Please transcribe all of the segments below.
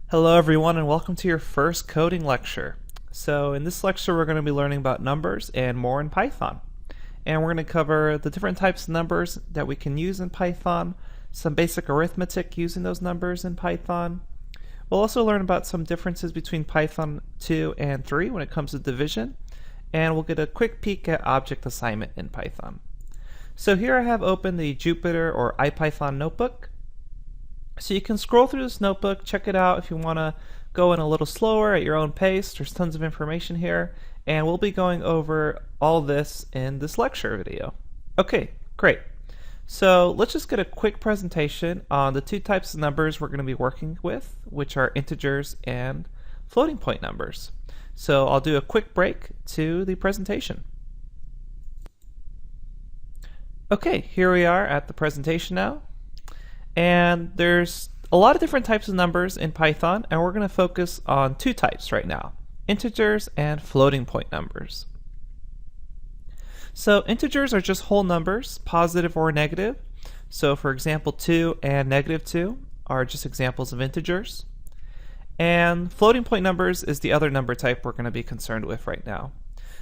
Hello everyone and welcome to your first coding lecture. So in this lecture we're going to be learning about numbers and more in Python. And we're going to cover the different types of numbers that we can use in Python, some basic arithmetic using those numbers in Python. We'll also learn about some differences between Python 2 and 3 when it comes to division, and we'll get a quick peek at object assignment in Python. So here I have open the Jupyter or IPython notebook. So you can scroll through this notebook, check it out if you want to go in a little slower at your own pace. There's tons of information here, and we'll be going over all this in this lecture video. Okay, great. So let's just get a quick presentation on the two types of numbers we're going to be working with, which are integers and floating point numbers. So I'll do a quick break to the presentation. Okay, here we are at the presentation now. And there's a lot of different types of numbers in Python, and we're going to focus on two types right now, integers and floating point numbers. So integers are just whole numbers, positive or negative. So for example, 2 and -2 are just examples of integers. And floating point numbers is the other number type we're going to be concerned with right now.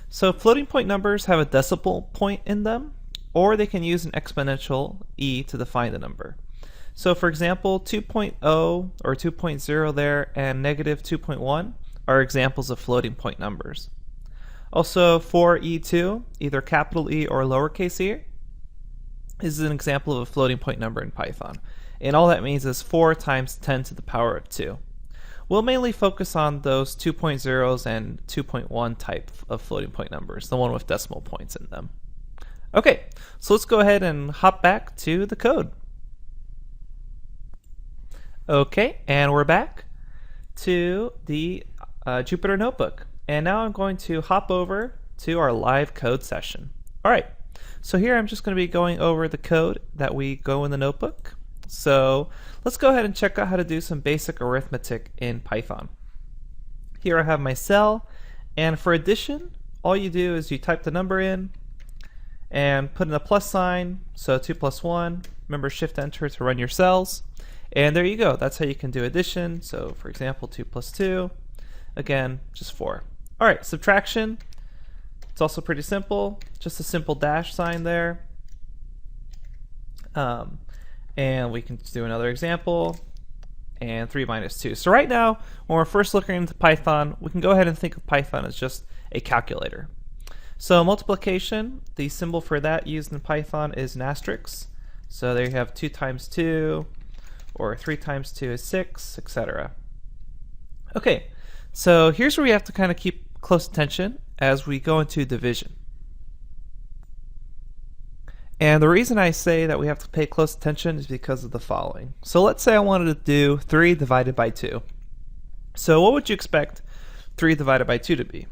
So floating point numbers have a decimal point in them, or they can use an exponential e to define the number. So for example, 2.0 or 2.0 there and -2.1 are examples of floating point numbers. Also 4e2, either capital E or lowercase e, is an example of a floating point number in Python. And all that means is 4 times 10 to the power of 2. We'll mainly focus on those 2.0s and 2.1 type of floating point numbers, the one with decimal points in them. Okay, so let's go ahead and hop back to the code. Okay, and we're back to the Jupyter Notebook. And now I'm going to hop over to our live code session. All right, so here I'm just going to be going over the code that we go in the notebook. So let's go ahead and check out how to do some basic arithmetic in Python. Here I have my cell, and for addition, all you do is you type the number in and put in a plus sign, so 2 plus 1. Remember, Shift Enter to run your cells. And there you go. That's how you can do addition. So for example, 2 plus 2, again, just 4. All right, subtraction. It's also pretty simple. Just a simple dash sign there. And we can do another example. And 3 minus 2. So right now, when we're first looking into Python, we can go ahead and think of Python as just a calculator. So multiplication, the symbol for that used in Python is an asterisk. So there you have 2 times 2. Or 3 times 2 is 6, etc. Okay, so here's where we have to kind of keep close attention as we go into division. And the reason I say that we have to pay close attention is because of the following. So let's say I wanted to do 3 divided by 2. So what would you expect 3 divided by 2 to be?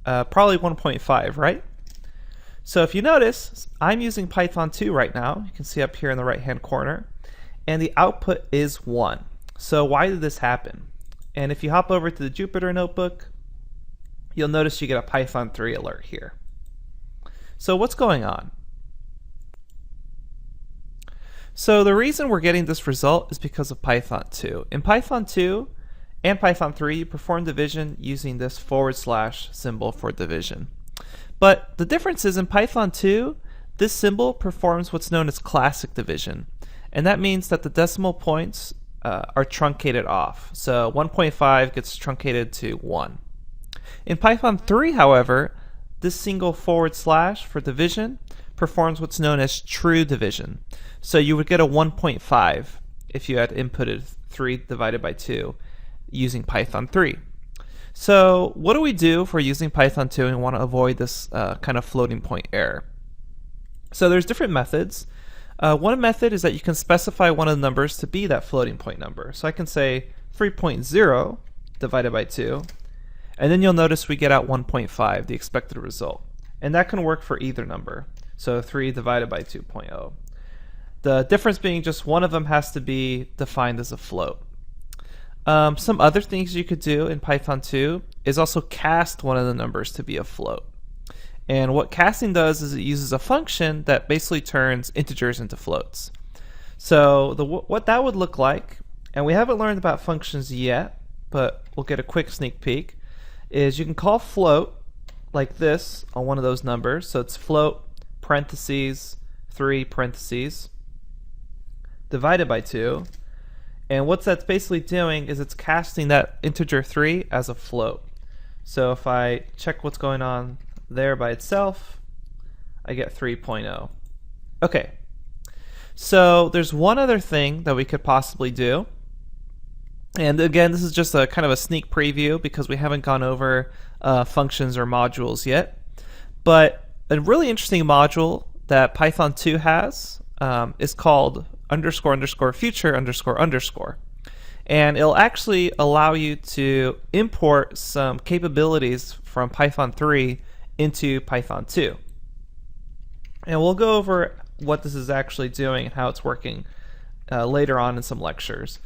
Probably 1.5, right? So if you notice, I'm using Python 2 right now. You can see up here in the right-hand corner. And the output is 1. So why did this happen? And if you hop over to the Jupyter Notebook, you'll notice you get a Python 3 alert here. So what's going on? So the reason we're getting this result is because of Python 2. In Python 2 and Python 3, you perform division using this / symbol for division. But the difference is in Python 2, this symbol performs what's known as classic division. And that means that the decimal points are truncated off. So 1.5 gets truncated to 1. In Python 3, however, this single / for division performs what's known as true division. So you would get a 1.5 if you had inputted 3 divided by 2 using Python 3. So what do we do if we're using Python 2 and want to avoid this kind of floating point error? So there's different methods. One method is that you can specify one of the numbers to be that floating point number. So I can say 3.0 divided by 2, and then you'll notice we get out 1.5, the expected result. And that can work for either number. So 3 divided by 2.0. The difference being just one of them has to be defined as a float. Some other things you could do in Python 2 is also cast one of the numbers to be a float. And what casting does is it uses a function that basically turns integers into floats. So what that would look like, and we haven't learned about functions yet, but we'll get a quick sneak peek, is you can call float like this on one of those numbers. So it's float parentheses 3 parentheses divided by 2. And what that's basically doing is it's casting that integer 3 as a float. So if I check what's going on there by itself, I get 3.0. Okay, so there's one other thing that we could possibly do. And again, this is just a kind of a sneak preview because we haven't gone over functions or modules yet. But a really interesting module that Python 2 has is called __future__. And it'll actually allow you to import some capabilities from Python 3 into Python 2. And we'll go over what this is actually doing and how it's working later on in some lectures.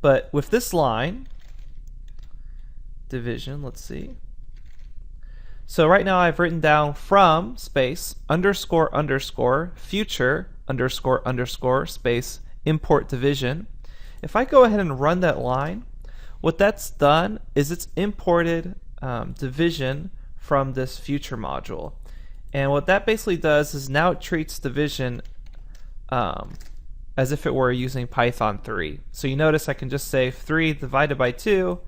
But with this line, division, let's see. So right now I've written down from space __, future __, space import division. If I go ahead and run that line, what that's done is it's imported division from this future module. And what that basically does is now it treats division as if it were using Python 3. So you notice I can just say 3 divided by 2,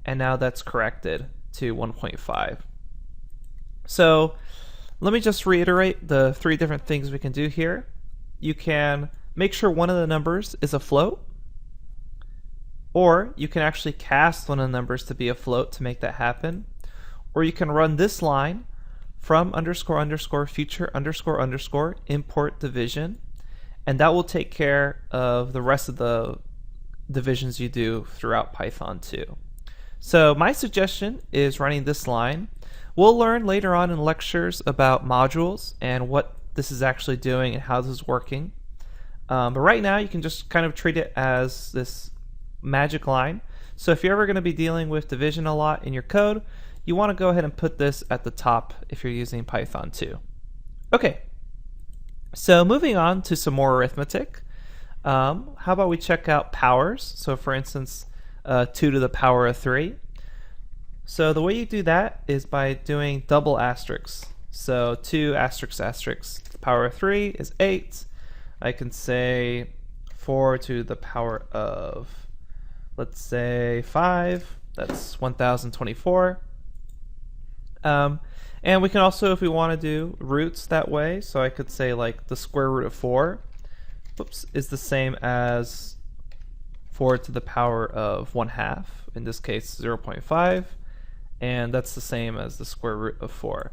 and now that's corrected to 1.5. So let me just reiterate the 3 different things we can do here. You can make sure one of the numbers is a float, or you can actually cast one of the numbers to be a float to make that happen, or you can run this line from __, future __, import division, and that will take care of the rest of the divisions you do throughout Python 2. So my suggestion is running this line. We'll learn later on in lectures about modules and what this is actually doing and how this is working. But right now you can just kind of treat it as this magic line. So if you're ever going to be dealing with division a lot in your code, you want to go ahead and put this at the top if you're using Python 2. Okay. So moving on to some more arithmetic, how about we check out powers? So for instance, 2 to the power of 3. So the way you do that is by doing double asterisks. So 2 asterisk asterisk, the power of 3 is 8. I can say 4 to the power of, let's say 5, that's 1024. And we can also, if we want to do roots that way, so I could say like the square root of 4 is the same as 4 to the power of 1/2, in this case 0.5, and that's the same as the square root of 4.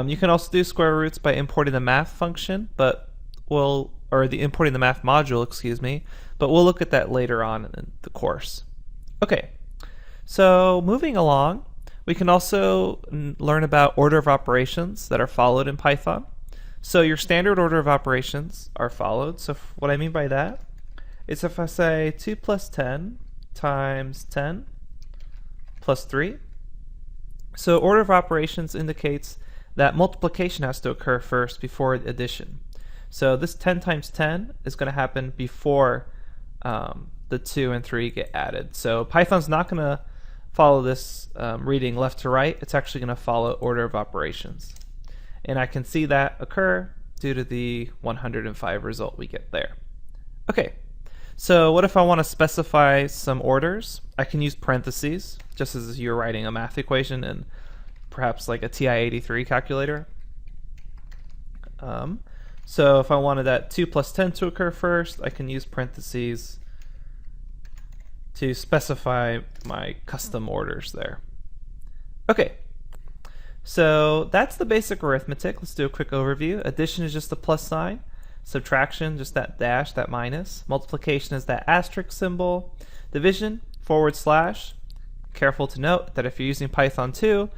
You can also do square roots by importing the math function, but importing the math module, excuse me, but we'll look at that later on in the course. Okay, so moving along, we can also learn about order of operations that are followed in Python. So your standard order of operations are followed. So what I mean by that is if I say 2 plus 10 times 10 plus 3. So order of operations indicates that multiplication has to occur first before addition. So this 10 times 10 is going to happen before the 2 and 3 get added. So Python's not going to follow this reading left to right. It's actually going to follow order of operations. And I can see that occur due to the 105 result we get there. Okay, so what if I want to specify some orders? I can use parentheses, just as you're writing a math equation in perhaps like a TI-83 calculator. So if I wanted that 2 plus 10 to occur first, I can use parentheses to specify my custom orders there. Okay, so that's the basic arithmetic. Let's do a quick overview. Addition is just the plus sign. Subtraction, just that dash, that minus. Multiplication is that asterisk symbol. Division, /. Careful to note that if you're using Python 2,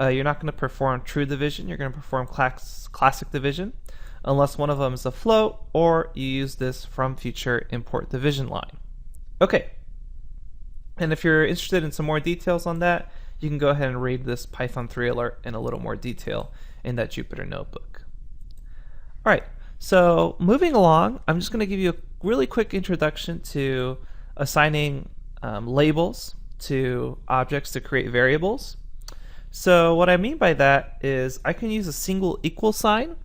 you're not going to perform true division. You're going to perform classic division, unless one of them is a float or you use this from future import division line. Okay. And if you're interested in some more details on that, you can go ahead and read this Python 3 alert in a little more detail in that Jupyter notebook. All right, so moving along, I'm just going to give you a really quick introduction to assigning labels to objects to create variables. So what I mean by that is I can use a single equal sign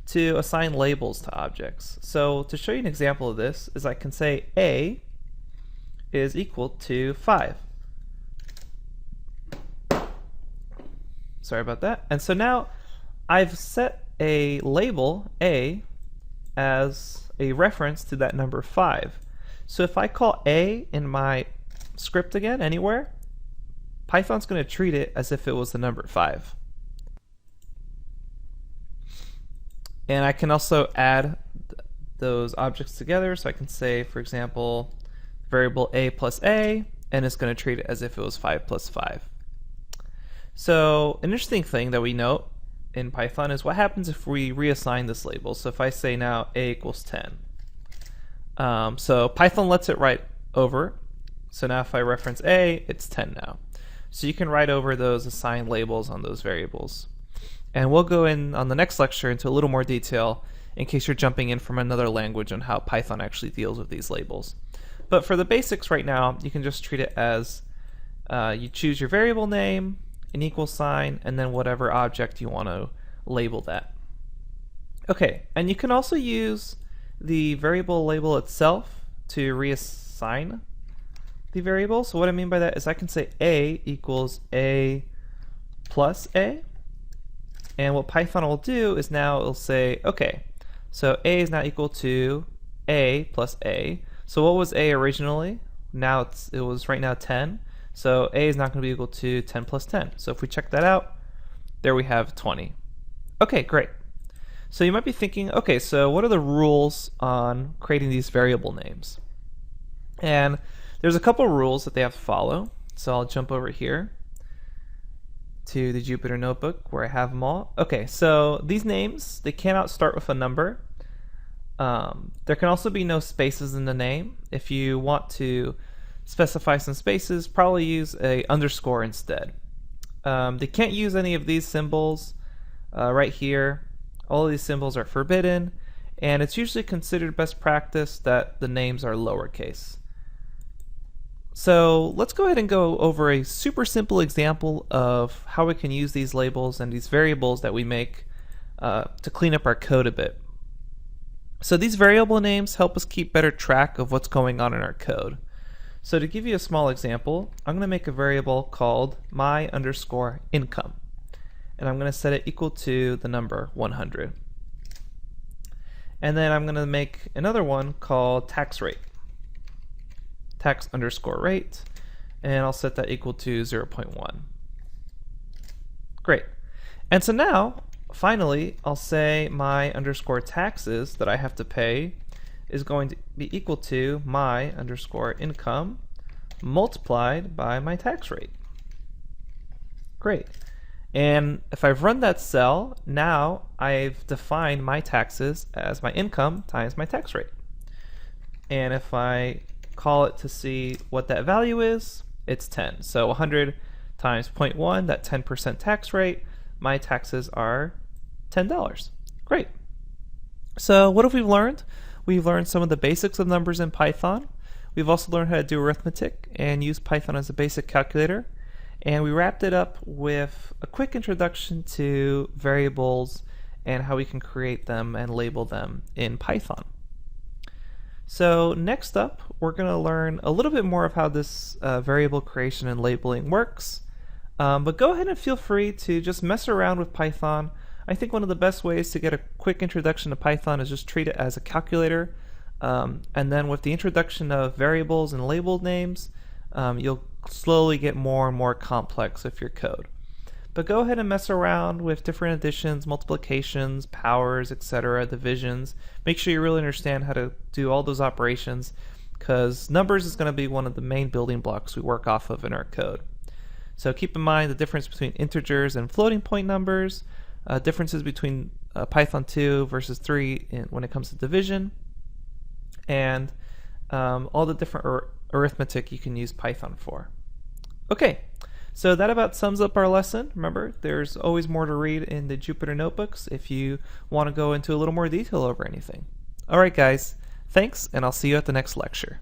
to assign labels to objects. So to show you an example of this is I can say A is equal to 5. Sorry about that. And so now I've set a label A as a reference to that number 5. So if I call A in my script again anywhere, Python's going to treat it as if it was the number 5. And I can also add those objects together. So I can say, for example, variable A plus A, and it's going to treat it as if it was 5 plus 5. So an interesting thing that we note in Python is what happens if we reassign this label. So if I say now A equals 10. So Python lets it write over. So now if I reference A, it's 10 now. So you can write over those assigned labels on those variables. And we'll go in on the next lecture into a little more detail in case you're jumping in from another language on how Python actually deals with these labels. But for the basics right now, you can just treat it as you choose your variable name, an equal sign, and then whatever object you want to label that. Okay, and you can also use the variable label itself to reassign the variable. So what I mean by that is I can say A equals A plus A, and what Python will do is now it'll say, okay, so A is now equal to A plus A. So what was A originally? Now it was right now 10. So A is not going to be equal to 10 plus 10. So if we check that out, there we have 20. Okay, great. So you might be thinking, okay, so what are the rules on creating these variable names? And there's a couple rules that they have to follow. So I'll jump over here to the Jupyter Notebook where I have them all. Okay, so these names, they cannot start with a number. There can also be no spaces in the name. If you want to specify some spaces, probably use a underscore instead. They can't use any of these symbols right here. All of these symbols are forbidden, and it's usually considered best practice that the names are lowercase. So let's go ahead and go over a super simple example of how we can use these labels and these variables that we make to clean up our code a bit. So these variable names help us keep better track of what's going on in our code. So to give you a small example, I'm going to make a variable called my underscore income. And I'm going to set it equal to the number 100. And then I'm going to make another one called tax rate. Tax underscore rate. And I'll set that equal to 0.1. Great. And so now, finally, I'll say my underscore taxes that I have to pay is going to be equal to my underscore income multiplied by my tax rate. Great. And if I've run that cell, now I've defined my taxes as my income times my tax rate. And if I call it to see what that value is, it's 10. So 100 times 0.1, that 10% tax rate, my taxes are $10. Great. So what have we learned? We've learned some of the basics of numbers in Python. We've also learned how to do arithmetic and use Python as a basic calculator. And we wrapped it up with a quick introduction to variables and how we can create them and label them in Python. So next up, we're going to learn a little bit more of how this variable creation and labeling works. But go ahead and feel free to just mess around with Python. I think one of the best ways to get a quick introduction to Python is just treat it as a calculator. And then with the introduction of variables and labeled names, you'll slowly get more and more complex with your code. But go ahead and mess around with different additions, multiplications, powers, etc., divisions. Make sure you really understand how to do all those operations, because numbers is going to be one of the main building blocks we work off of in our code. So keep in mind the difference between integers and floating point numbers, differences between Python 2 versus 3 when it comes to division, and all the different arithmetic you can use Python for. Okay, so that about sums up our lesson. Remember, there's always more to read in the Jupyter Notebooks if you want to go into a little more detail over anything. Alright guys, thanks, and I'll see you at the next lecture.